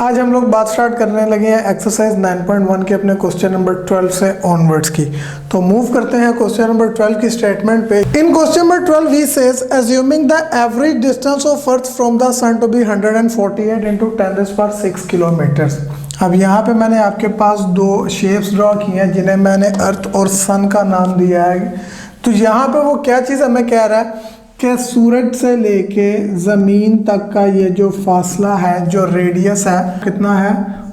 आज हम लोग बात स्टार्ट करने लगे हैं एक्सरसाइज 9.1 के अपने क्वेश्चन नंबर 12 से ऑनवर्ड्स की। तो मूव करते हैं क्वेश्चन नंबर 12 की स्टेटमेंट पे। इन क्वेश्चन नंबर 12 ही says assuming the average distance of earth from the sun to be 148 into 10⁶ kilometres. अब यहाँ पे मैंने आपके पास दो शेप्स ड्रॉ किए हैं जिन्हें मैंने अर्थ और सन का नाम दिया है। तो यहाँ पे वो क्या चीज़ हमें कह रहा है कि सूरज से लेके ज़मीन तक का ये जो फासला है, जो रेडियस है, कितना है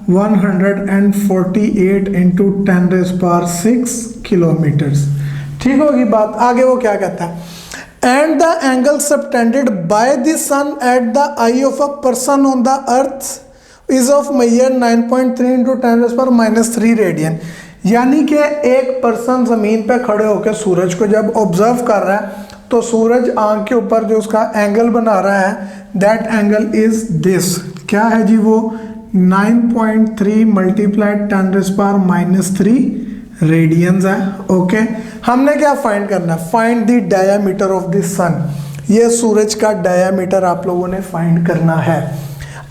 148 into 10⁶ किलोमीटर्स। ठीक होगी बात। आगे वो क्या कहता है, and the angle subtended by the sun at the eye of a person on the earth is of measure 9.3 into 10⁻³ radian. यानी कि एक पर्सन ज़मीन पे खड़े होकर सूरज को जब ऑब्जर्व कर रहा है तो सूरज आंख के ऊपर जो उसका एंगल बना रहा है, दैट एंगल इज दिस। क्या है जी वो 9.3 मल्टीप्लाइड 10⁻³ रेडियंस है। ओके, हमने क्या फाइंड करना है, find the diameter of the sun. ये सूरज का डायामीटर आप लोगों ने फाइंड करना है।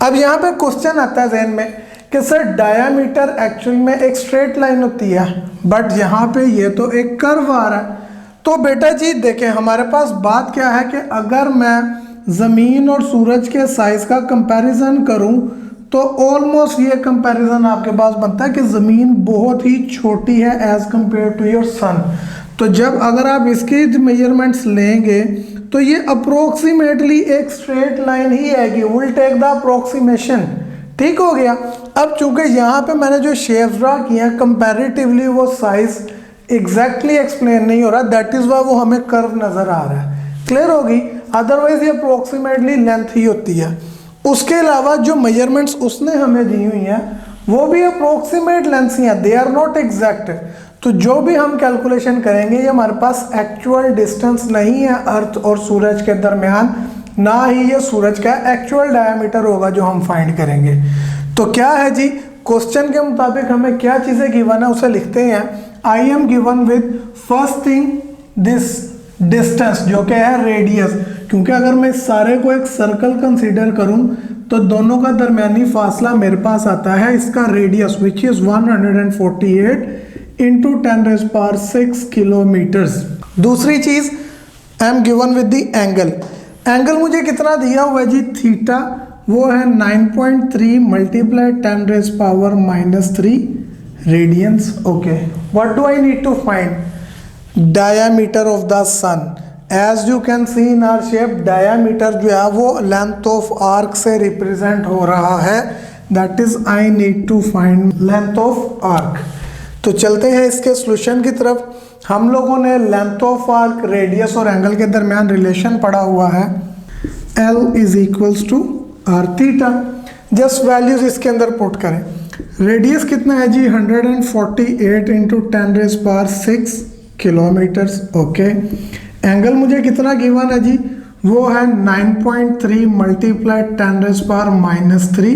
अब यहाँ पे क्वेश्चन आता है जहन में कि सर डायामीटर एक्चुअल में एक स्ट्रेट लाइन होती है, बट यहाँ पे ये तो एक कर्व आ रहा है। तो बेटा जी देखें, हमारे पास बात क्या है कि अगर मैं ज़मीन और सूरज के साइज़ का कंपैरिजन करूं तो ऑलमोस्ट ये कंपैरिजन आपके पास बनता है कि ज़मीन बहुत ही छोटी है as compare to your sun. तो जब अगर आप इसके मेजरमेंट्स लेंगे तो ये अप्रोक्सीमेटली एक स्ट्रेट लाइन ही आएगी। Will take the approximation. ठीक हो गया। अब चूंकि यहाँ पे मैंने जो शेप्स ड्रा किए हैं कंपैरेटिवली वो साइज़ एग्जैक्टली एक्सप्लेन नहीं हो रहा, दैट इज वाई वो हमें कर्व नजर आ रहा है। क्लियर होगी। अदरवाइज ये अप्रोक्सीमेटली लेंथ ही होती है। उसके अलावा जो मेजरमेंट्स उसने हमें दी हुई हैं वो भी अप्रोक्सीमेट लेंथ्स ही हैं, दे आर नॉट एग्जैक्ट। तो जो भी हम कैलकुलेशन करेंगे ये हमारे पास एक्चुअल डिस्टेंस नहीं है अर्थ और सूरज के दरमियान, ना ही ये सूरज का एक्चुअल डायमीटर होगा जो हम फाइंड करेंगे। तो क्या है जी, क्वेश्चन के मुताबिक हमें क्या चीज़ें गिवन है उसे लिखते हैं। आई am given with first thing this distance जो कि है रेडियस, क्योंकि अगर मैं इस सारे को एक सर्कल कंसीडर करूं तो दोनों का दरमियानी फासला मेरे पास आता है इसका radius which is 148 into 10⁶ kilometres. दूसरी चीज आई am given with the angle. Angle मुझे कितना दिया हुआ है जी, थीटा, वो है 9.3 multiplied 10⁻³ radians. Okay, what do I need to find? Diameter of the sun. As you can see in our shape, diameter जो है वो length of arc से represent हो रहा है, that is I need to find length of arc. तो चलते हैं इसके solution की तरफ। हम लोगों ने length of arc, radius और angle के दरमियान relation पढ़ा हुआ है, L is equals to R theta। Just values इसके अंदर पुट करें। रेडियस कितना है जी 148 into 10⁶ किलोमीटर्स। ओके, एंगल मुझे कितना गिवन है जी, वो है 9.3 मल्टीप्लाइड 10⁻³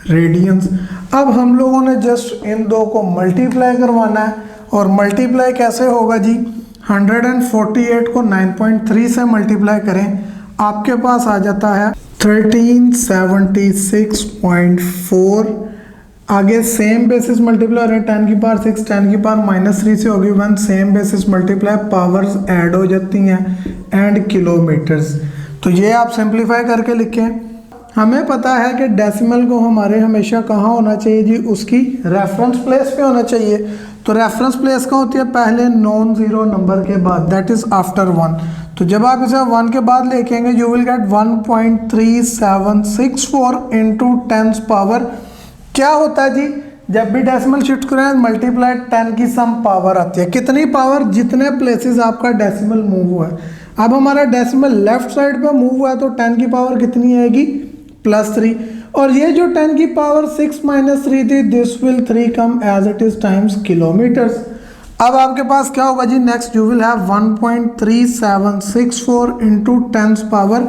रेडियंस। अब हम लोगों ने जस्ट इन दो को मल्टीप्लाई करवाना है, और मल्टीप्लाई कैसे होगा जी, 148 को 9.3 से मल्टीप्लाई करें, आपके पास आ जाता है 1376.4। आगे सेम बेसिस मल्टीप्लाई हो रहे हैं, 10⁶ 10⁻³ से होगी 1, same basis multiply, powers add हो जाती हैं एंड किलोमीटर्स। तो ये आप सिंप्लीफाई करके लिखें। हमें पता है कि डेसिमल को हमारे हमेशा कहाँ होना चाहिए जी, उसकी रेफरेंस प्लेस पे होना चाहिए। तो रेफरेंस प्लेस कहाँ होती है, पहले नॉन ज़ीरो नंबर के बाद, दैट इज़ आफ्टर 1। तो जब आप इसे 1 के बाद लिखेंगे you will gate 1.3764 into 10 power. क्या होता है जी, जब भी डेसिमल शिफ्ट करें मल्टीप्लाई 10 की सम पावर आती है। कितनी पावर, जितने प्लेसेस आपका डेसिमल मूव हुआ है। अब हमारा डेसिमल लेफ्ट साइड पे मूव हुआ है तो 10 की पावर कितनी आएगी, +3। और ये जो 10 की पावर 6 - 3 थी, this will 3 come as it is times kilometres. अब आपके पास क्या होगा जी, next you will have 1.3764 into 10 power.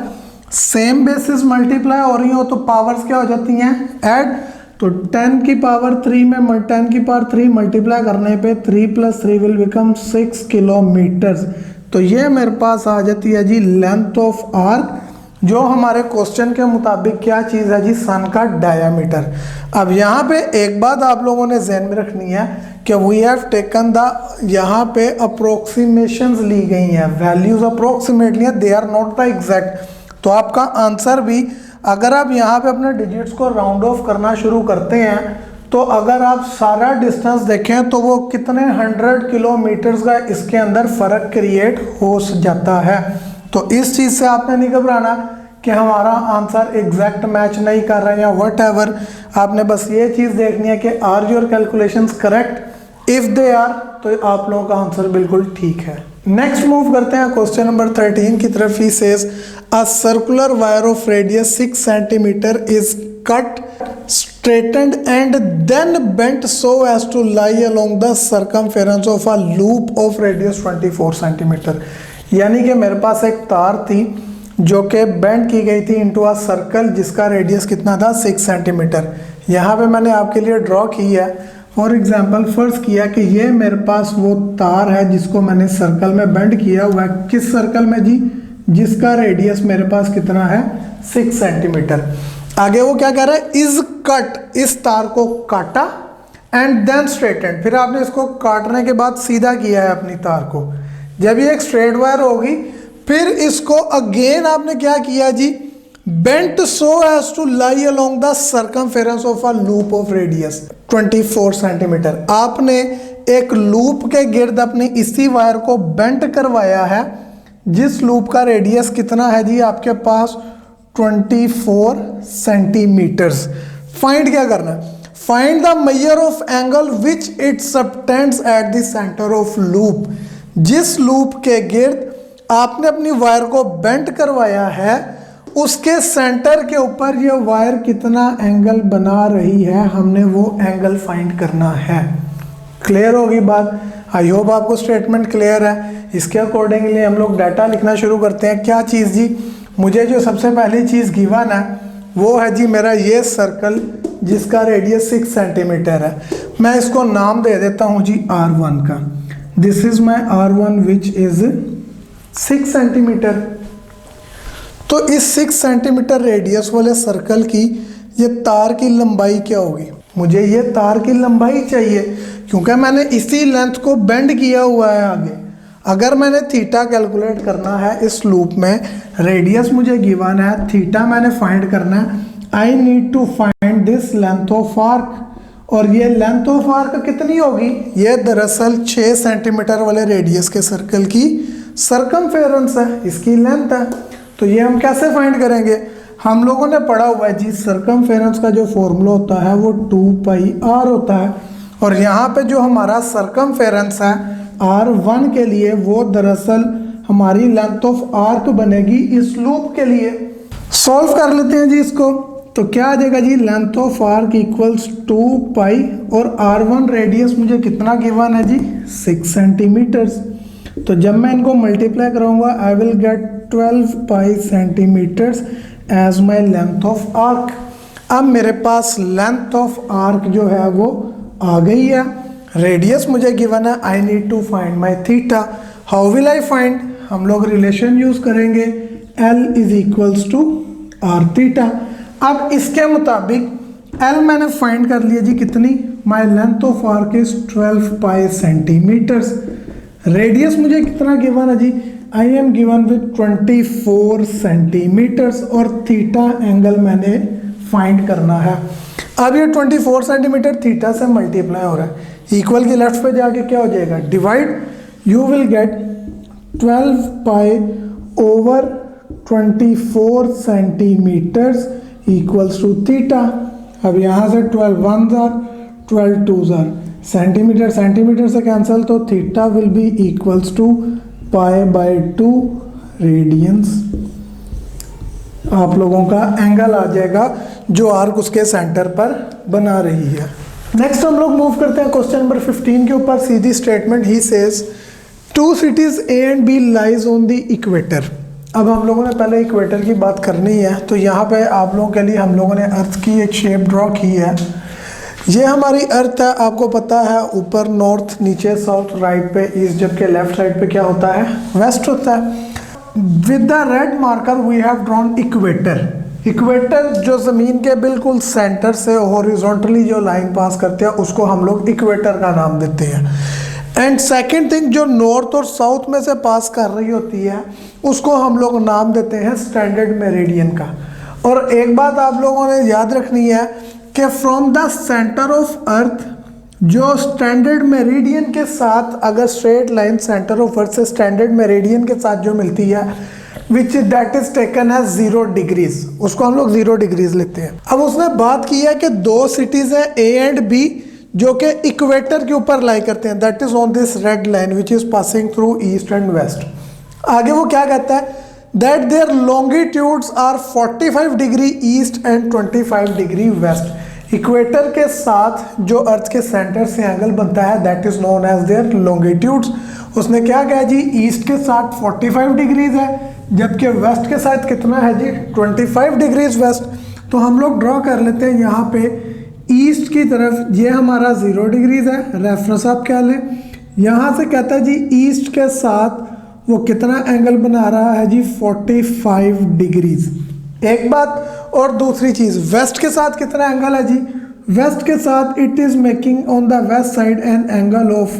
Same basis multiply हो रही हो तो पावर्स क्या हो जाती हैं, ऐड। तो 10 की पावर 3 में 10 की पावर 3 मल्टीप्लाई करने पे 3 + 3 विल बिकम 6 किलोमीटर्स। तो ये मेरे पास आ जाती है जी लेंथ ऑफ आर्क जो हमारे क्वेश्चन के मुताबिक क्या चीज़ है जी, सन का डायामीटर। अब यहाँ पे एक बात आप लोगों ने ध्यान में रखनी है कि वी हैव टेकन द, यहाँ पे अप्रोक्सीमेशंस ली गई हैं, वैल्यूज अप्रोक्सीमेटली हैं, they are not the exact. तो आपका आंसर भी, अगर आप यहाँ पे अपने डिजिट्स को राउंड ऑफ करना शुरू करते हैं तो अगर आप सारा डिस्टेंस देखें तो वो कितने 100 किलोमीटर्स का इसके अंदर फ़र्क क्रिएट हो जाता है। तो इस चीज़ से आपने नहीं घबराना कि हमारा आंसर एग्जैक्ट मैच नहीं कर रहा है या वट एवर। आपने बस ये चीज़ देखनी है कि are your calculations correct, if they are तो आप लोगों का आंसर बिल्कुल ठीक है। नेक्स्ट मूव करते हैं क्वेश्चन नंबर 13 की तरफ। He says a circular wire of radius 6 centimetre is cut, straightened and then bent so as to lie along the circumference of a loop of radius 24 centimetre. यानी कि मेरे पास एक तार थी जो कि बेंड की गई थी इनटू अ सर्कल जिसका रेडियस कितना था, 6 सेंटीमीटर। यहाँ पे मैंने आपके लिए ड्रॉ की है। फॉर एग्जांपल फर्ज किया कि ये मेरे पास वो तार है जिसको मैंने सर्कल में बेंड किया हुआ है। किस सर्कल में जी, जिसका रेडियस मेरे पास कितना है, 6 सेंटीमीटर। आगे वो क्या कह रहा है, इज कट, इस तार को काटा, एंड देन स्ट्रेटेंड, फिर आपने इसको काटने के बाद सीधा किया है अपनी तार को। जब ये एक स्ट्रेट वायर होगी फिर इसको अगेन आपने क्या किया जी, bent so as to lie along the circumference of a loop of radius 24 centimetre. आपने एक लूप के गिर्द अपनी इसी वायर को बेंट करवाया है जिस लूप का रेडियस कितना है जी आपके पास, 24 सेंटीमीटर्स। फाइंड क्या करना है, find the measure of angle which it subtends at the centre of loop. जिस लूप के गिर्द आपने अपनी वायर को बेंट करवाया है उसके सेंटर के ऊपर ये वायर कितना एंगल बना रही है, हमने वो एंगल फाइंड करना है। क्लियर होगी बात? आई होप आपको स्टेटमेंट क्लियर है। इसके अकॉर्डिंगली हम लोग डाटा लिखना शुरू करते हैं। क्या चीज़ जी, मुझे जो सबसे पहली चीज़ गिवन है वो है जी मेरा ये सर्कल जिसका रेडियस 6 सेंटीमीटर है। मैं इसको नाम दे देता हूँ जी R1 का। This is my R1 which is 6 centimetre. तो इस 6 सेंटीमीटर रेडियस वाले सर्कल की ये तार की लंबाई क्या होगी, मुझे ये तार की लंबाई चाहिए क्योंकि मैंने इसी लेंथ को बेंड किया हुआ है आगे। अगर मैंने थीटा कैलकुलेट करना है इस लूप में, रेडियस मुझे गिवन है, थीटा मैंने फाइंड करना है, I need to find this length of arc. और ये लेंथ ऑफ आर्क कितनी होगी, ये दरअसल 6 सेंटीमीटर वाले रेडियस के सर्कल की सर्कमफेरेंस है, इसकी लेंथ है। तो ये हम कैसे फाइंड करेंगे, हम लोगों ने पढ़ा हुआ है जी सर्कमफेरेंस का जो फॉर्मूला होता है वो 2πr होता है। और यहाँ पे जो हमारा सर्कमफेरेंस है R1 के लिए वो दरअसल हमारी लेंथ ऑफ आर्क बनेगी इस लूप के लिए। सॉल्व कर लेते हैं जी इसको। तो क्या आ जाएगा जी, लेंथ ऑफ आर्क इक्वल्स 2π और R1 रेडियस मुझे कितना गिवन है जी, 6 सेंटीमीटर्स। तो जब मैं इनको मल्टीप्लाई करूँगा I will get 12π centimetres as my length of arc. अब मेरे पास लेंथ ऑफ आर्क जो है वो आ गई है, रेडियस मुझे गिवन है, I need to find my theta. How will I find, हम लोग रिलेशन यूज करेंगे L is equals to are theta. अब इसके मुताबिक L मैंने फाइंड कर लिया जी कितनी, my length of arc is 12π centimetres. Radius मुझे कितना गिवन है जी, I am given with 24 centimetres और थीटा एंगल मैंने फाइंड करना है। अब ये 24 सेंटीमीटर थीटा से मल्टीप्लाई हो रहा है, इक्वल के लेफ्ट पे जाके क्या हो जाएगा, divide, you will get 12π over 24 centimetres equals to theta. अब यहाँ से 12 1 जार 12 2 जार, सेंटीमीटर सेंटीमीटर से कैंसिल, तो theta will be equals to π/2 radians. आप लोगों का एंगल आ जाएगा जो आर्क उसके सेंटर पर बना रही है। नेक्स्ट हम लोग मूव करते हैं क्वेश्चन नंबर 15 के ऊपर। सीधी statement, he says 2 cities A and B lies on the equator। अब हम लोगों ने पहले इक्वेटर की बात करनी है, तो यहाँ पे आप लोगों के लिए हम लोगों ने अर्थ की एक शेप ड्रॉ की है। ये हमारी अर्थ है, आपको पता है ऊपर नॉर्थ, नीचे साउथ, राइट पे ईस्ट, जबकि लेफ्ट साइड पे क्या होता है, वेस्ट होता है। With the red marker we have drawn equator. Equator जो ज़मीन के बिल्कुल सेंटर से हॉरिजॉन्टली जो लाइन पास करते हैं उसको हम लोग इक्वेटर का नाम देते हैं। एंड सेकंड थिंग, जो नॉर्थ और साउथ में से पास कर रही होती है उसको हम लोग नाम देते हैं स्टैंडर्ड मेरिडियन का। और एक बात आप लोगों ने याद रखनी है कि from the centre of earth, जो स्टैंडर्ड मेरिडियन के साथ अगर straight line centre of earth से स्टैंडर्ड मेरिडियन के साथ जो मिलती है which that is taken as 0 degrees, उसको हम लोग 0 डिग्रीज लेते हैं। अब उसने बात की है कि दो सिटीज हैं ए एंड बी जो कि इक्वेटर के ऊपर लाई करते हैं, that is on this red line which is passing through east and west. आगे वो क्या कहता है, that their longitudes are 45 degree east and 25 degree west. Equator के साथ जो अर्थ के सेंटर से एंगल बनता है that is known as their longitudes. उसने क्या कहा जी, ईस्ट के साथ 45 डिग्रीज है जबकि वेस्ट के साथ कितना है जी 25 डिग्रीज वेस्ट। तो हम लोग ड्रॉ कर लेते हैं यहाँ पे ईस्ट की तरफ, ये हमारा 0 डिग्रीज है, रेफरेंस आप क्या लें। यहाँ से कहता है जी ईस्ट के साथ वो कितना एंगल बना रहा है जी 45 डिग्रीज। एक बात और दूसरी चीज़, वेस्ट के साथ कितना एंगल है जी, वेस्ट के साथ it is making on the west side N angle of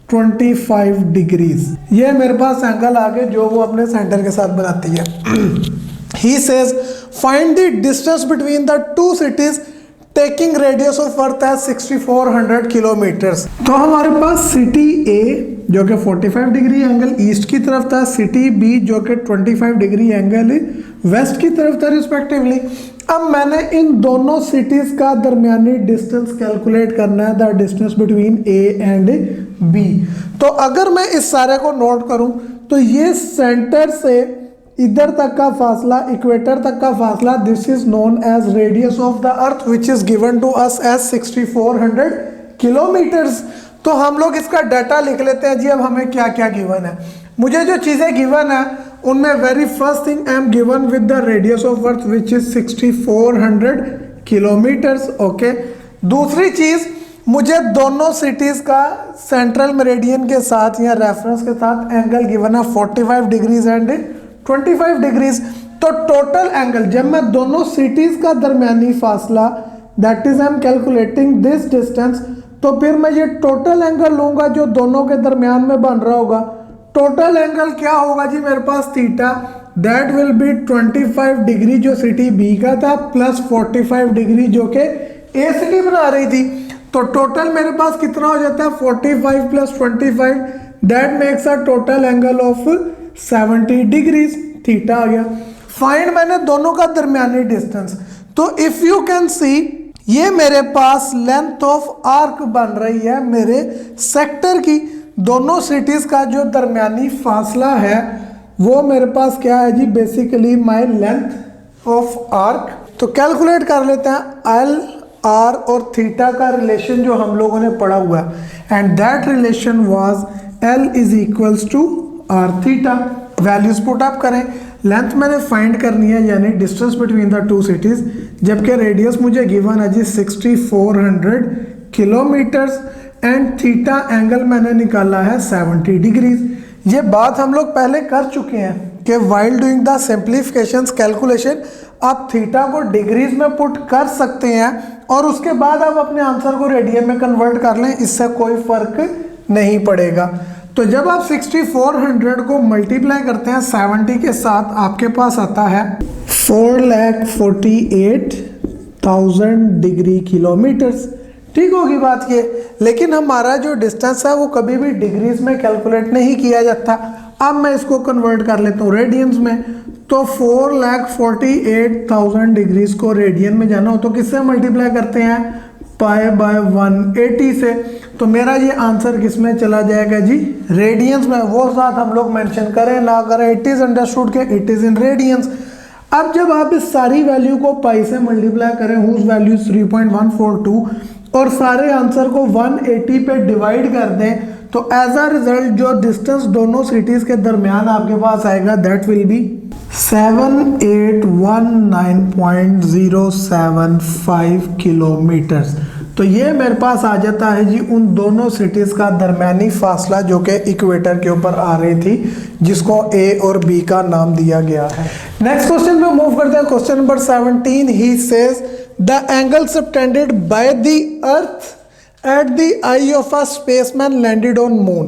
25 degrees. ये मेरे पास एंगल आ गए जो वो अपने सेंटर के साथ बनाती है। He says find the distance between the two cities taking radius of earth as 6400 kilometres. तो हमारे पास सिटी ए जो कि 45 डिग्री एंगल ईस्ट की तरफ था, सिटी बी जो कि 25 डिग्री एंगल वेस्ट की तरफ था रिस्पेक्टिवली। अब मैंने इन दोनों सिटीज का दरमियानी डिस्टेंस कैलकुलेट करना है, the distance between A and B. तो अगर मैं इस सारे को नोट करूं तो ये सेंटर से इधर तक का फासला, इक्वेटर तक का फासला, this is known as radius of the earth which is given to us as 6400 kilometres. तो हम लोग इसका डाटा लिख लेते हैं जी। अब हमें क्या क्या गिवन है, मुझे जो चीज़ें गिवन है उनमें very first thing I am given with the radius of earth which is 6400 kilometres. Okay, दूसरी चीज़ मुझे दोनों सिटीज़ का सेंट्रल मेरिडियन के साथ या रेफरेंस के साथ एंगल गिवन है 45 डिग्रीज एंड 25 डिग्रीज। तो टोटल एंगल जब मैं दोनों सिटीज़ का दरमियानी फासला that is I am calculating this distance, तो फिर मैं ये टोटल एंगल लूंगा जो दोनों के दरमियान में बन रहा होगा। टोटल एंगल क्या होगा जी मेरे पास theta, that will be 25 degree जो सिटी बी का था प्लस 45 डिग्री जो कि ए सिटी बना रही थी। तो टोटल मेरे पास कितना हो जाता है 45 plus 25, that makes a total angle of 70 degrees, theta आ गया। फाइंड मैंने दोनों का दरमियानी डिस्टेंस। तो इफ यू कैन सी ये मेरे पास लेंथ ऑफ आर्क बन रही है मेरे सेक्टर की। दोनों सिटीज का जो दरमियानी फासला है वो मेरे पास क्या है जी, basically my length of arc. तो कैलकुलेट कर लेते हैं एल आर और थीटा का रिलेशन जो हम लोगों ने पढ़ा हुआ है, and that relation was L is equals to are theta. Values put up करें, लेंथ मैंने फाइंड करनी है यानी distance between the two cities, जबकि रेडियस मुझे गिवन है जी 6400 किलोमीटर्स एंड थीटा एंगल मैंने निकाला है 70 डिग्रीज। ये बात हम लोग पहले कर चुके हैं कि while doing the simplifications calculation आप थीटा को डिग्रीज में पुट कर सकते हैं और उसके बाद आप अपने आंसर को रेडियन में कन्वर्ट कर लें, इससे कोई फर्क नहीं पड़ेगा। तो जब आप 6400 को मल्टीप्लाई करते हैं 70 के साथ आपके पास आता है 4,48,000 डिग्री किलोमीटर्स। ठीक होगी बात ये, लेकिन हमारा जो डिस्टेंस है वो कभी भी डिग्रीज में कैलकुलेट नहीं किया जाता। अब मैं इसको कन्वर्ट कर लेता हूँ रेडियंस में। तो 4,48,000 डिग्रीज को रेडियन में जाना हो तो किससे मल्टीप्लाई करते हैं, पाई बाय 180 से। तो मेरा ये आंसर किस में चला जाएगा जी, रेडियंस में। वो साथ हम लोग मेंशन करें ना करें, इट इज अंडरस्टूड के इट इज इन रेडियंस। अब जब आप इस सारी वैल्यू को पाई से मल्टीप्लाई करें हुज वैल्यू 3.142 और सारे आंसर को 180 पे डिवाइड कर दें तो एज अ रिजल्ट जो डिस्टेंस दोनों सिटीज के दरमियान आपके पास आएगा दैट विल बी 7819.075 किलोमीटर्स। तो ये मेरे पास आ जाता है जी उन दोनों सिटीज़ का दरमियानी फासला जो कि इक्वेटर के ऊपर आ रही थी, जिसको ए और बी का नाम दिया गया है। नेक्स्ट क्वेश्चन पे मूव करते हैं। Question number 17, he says the angle subtended by the earth at the eye of a spaceman landed on moon,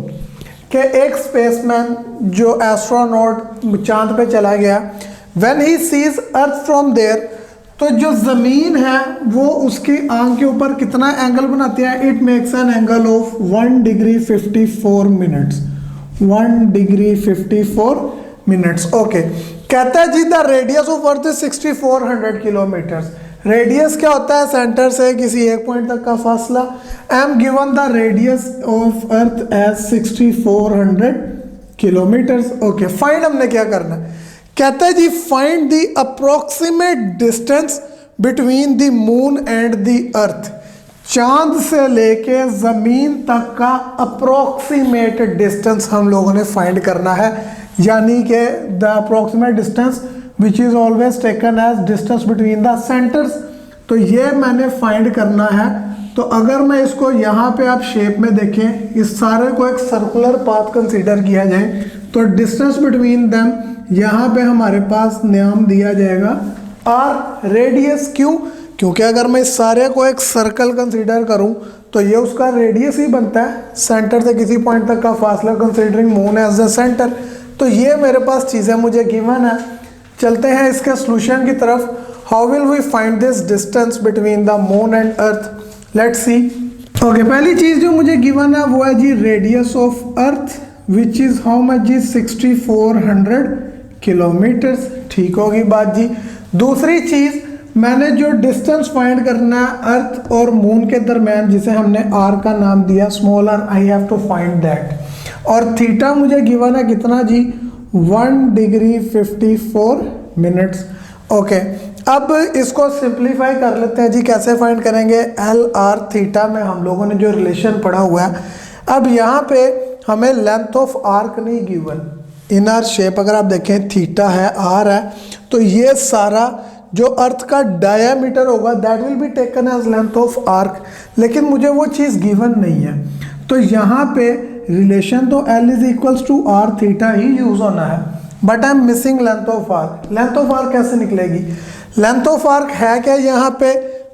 के एक स्पेसमैन जो एस्ट्रोनॉट चांद पे चला गया, when he sees earth from there, तो जो ज़मीन है वो उसकी आंख के ऊपर कितना एंगल बनाती है? It makes an angle of 1 degree 54 minutes, 1 degree 54 minutes. Okay, कहता है जी the radius of earth is 6400 kilometres. Radius क्या होता है? सेंटर से किसी एक पॉइंट तक का फासला। I am given the radius of earth as 6400 kilometres. Okay, find हमने क्या करना है? कहता है जी find the approximate distance between the moon and the earth. चांद से लेके जमीन तक का अप्रोक्सीमेट डिस्टेंस हम लोगों ने फाइंड करना है, यानी कि the approximate distance which is always taken as distance between the centres. तो ये मैंने फाइंड करना है। तो अगर मैं इसको यहाँ पे आप शेप में देखें, इस सारे को एक सर्कुलर पाथ कंसीडर किया जाए, तो डिस्टेंस बिटवीन देम यहाँ पे हमारे पास नाम दिया जाएगा आर, रेडियस। क्यों? क्योंकि अगर मैं इस सारे को एक सर्कल कंसीडर करूं तो ये उसका रेडियस ही बनता है, सेंटर से किसी पॉइंट तक का फासला considering moon as the centre. तो ये मेरे पास चीज़ें मुझे गिवन है। चलते हैं इसके सोल्यूशन की तरफ। How will we find this distance between the moon and earth? Let's see. Okay, पहली चीज़ जो मुझे गिवन है वो है जी radius of earth which is how much जी 6400 किलोमीटर्स। ठीक होगी बात जी। दूसरी चीज़, मैंने जो डिस्टेंस फाइंड करना है अर्थ और मून के दरमियान, जिसे हमने आर का नाम दिया, small R, I have to find that. और थीटा मुझे गिवन है कितना जी? 1 डिग्री 54 मिनट्स। ओके, अब इसको सिंप्लीफाई कर लेते हैं जी। कैसे फाइंड करेंगे? एल आर थीटा में हम लोगों ने जो रिलेशन पढ़ा हुआ है। अब यहाँ पे हमें लेंथ ऑफ आर्क नहीं गिवन, इन आर शेप अगर आप देखें थीटा है, आर है, तो ये सारा जो अर्थ का डायामीटर होगा that will be taken as length of arc, लेकिन मुझे वो चीज़ गिवन नहीं है। तो यहाँ पे रिलेशन तो L is equals to are theta ही यूज होना है, but I am missing length of arc. Length of arc कैसे निकलेगी? लेंथ ऑफ आर्क है क्या यहाँ पे?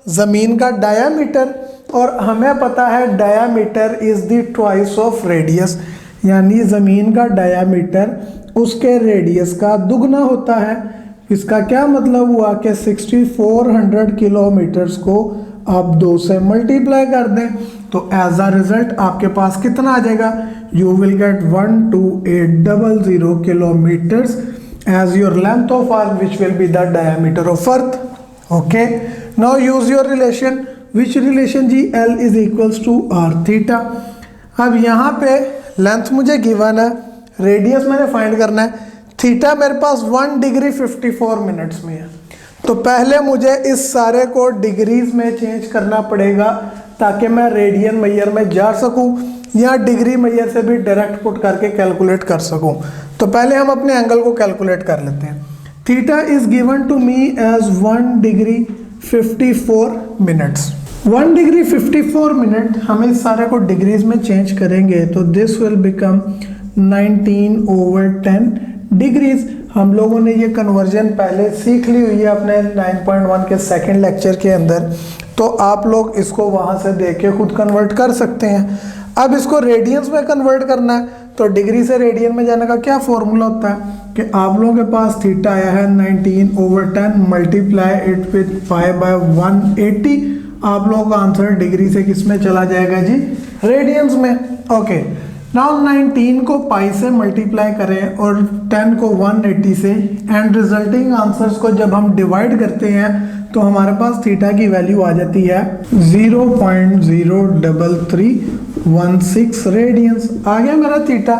ज़मीन का डायामीटर, और हमें पता है diameter is the twice of radius, यानी ज़मीन का डायामीटर उसके रेडियस का दुगना होता है। इसका क्या मतलब हुआ कि 6400 किलोमीटर्स को आप 2 से मल्टीप्लाई कर दें तो एज अ रिजल्ट आपके पास कितना आ जाएगा? You will get 12800 kilometres as your length of arc which will be the diameter of earth. Okay, now use your relation. Which relation जी? L is equals to are theta. अब यहाँ पे length मुझे given है, radius मैंने find करना है, theta मेरे पास 1 डिग्री 54 मिनट्स में है। तो पहले मुझे इस सारे को डिग्रीज में चेंज करना पड़ेगा ताकि मैं रेडियन मैयर में जा सकूं, या डिग्री मैयर से भी डायरेक्ट पुट करके कैलकुलेट कर सकूं। तो पहले हम अपने एंगल को कैलकुलेट कर लेते हैं। Theta is given to me as 1 degree 54 minutes. 1 degree 54 minute हम इस सारे को डिग्रीज में चेंज करेंगे तो दिस विल बिकम 19/10 डिग्रीज। हम लोगों ने ये कन्वर्जन पहले सीख ली हुई है अपने 9.1 के सेकंड लेक्चर के अंदर, तो आप लोग इसको वहाँ से देख के खुद कन्वर्ट कर सकते हैं। अब इसको रेडियंस में कन्वर्ट करना है तो डिग्री से रेडियन में जाने का क्या फॉर्मूला होता है कि आप लोगों के पास थीटा आया है 19/10, मल्टीप्लाई इट विद π/180। आप लोगों का आंसर डिग्री से किस में चला जाएगा जी? रेडियंस में। ओके, नाउ 19 को पाई से मल्टीप्लाई करें और 10 को 180 से, एंड रिजल्टिंग आंसर्स को जब हम डिवाइड करते हैं तो हमारे पास थीटा की वैल्यू आ जाती है 0.03316 रेडियंस। आ गया मेरा थीटा।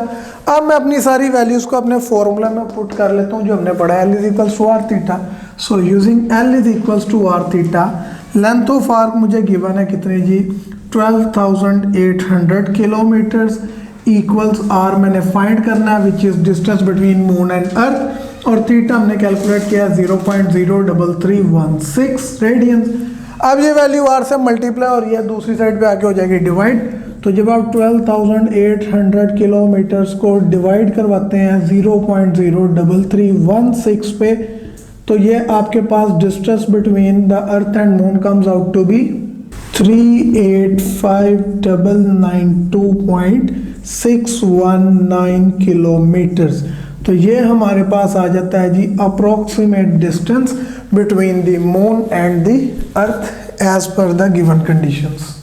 अब मैं अपनी सारी वैल्यूज को अपने फॉर्मूला में पुट कर लेता हूँ जो हमने पढ़ा है, L is equals to are theta. So using L is equals to are theta, length of arc मुझे गिवन है कितने जी? 12,800 किलोमीटर्स इक्वल्स आर मैंने फाइंड करना है which is distance between moon and earth, और थीटा हमने कैलकुलेट किया 0.03316 रेडियंस। अब ये वैल्यू r से मल्टीप्लाई और ये दूसरी साइड पे आके हो जाएगी डिवाइड। तो जब आप 12,800 किलोमीटर्स को डिवाइड करवाते हैं 0.0316 पे, तो ये आपके पास distance between the earth and moon comes out to be 385,992.619 kilometres. तो ये हमारे पास आ जाता है जी approximate distance between the moon and the earth as per the given conditions.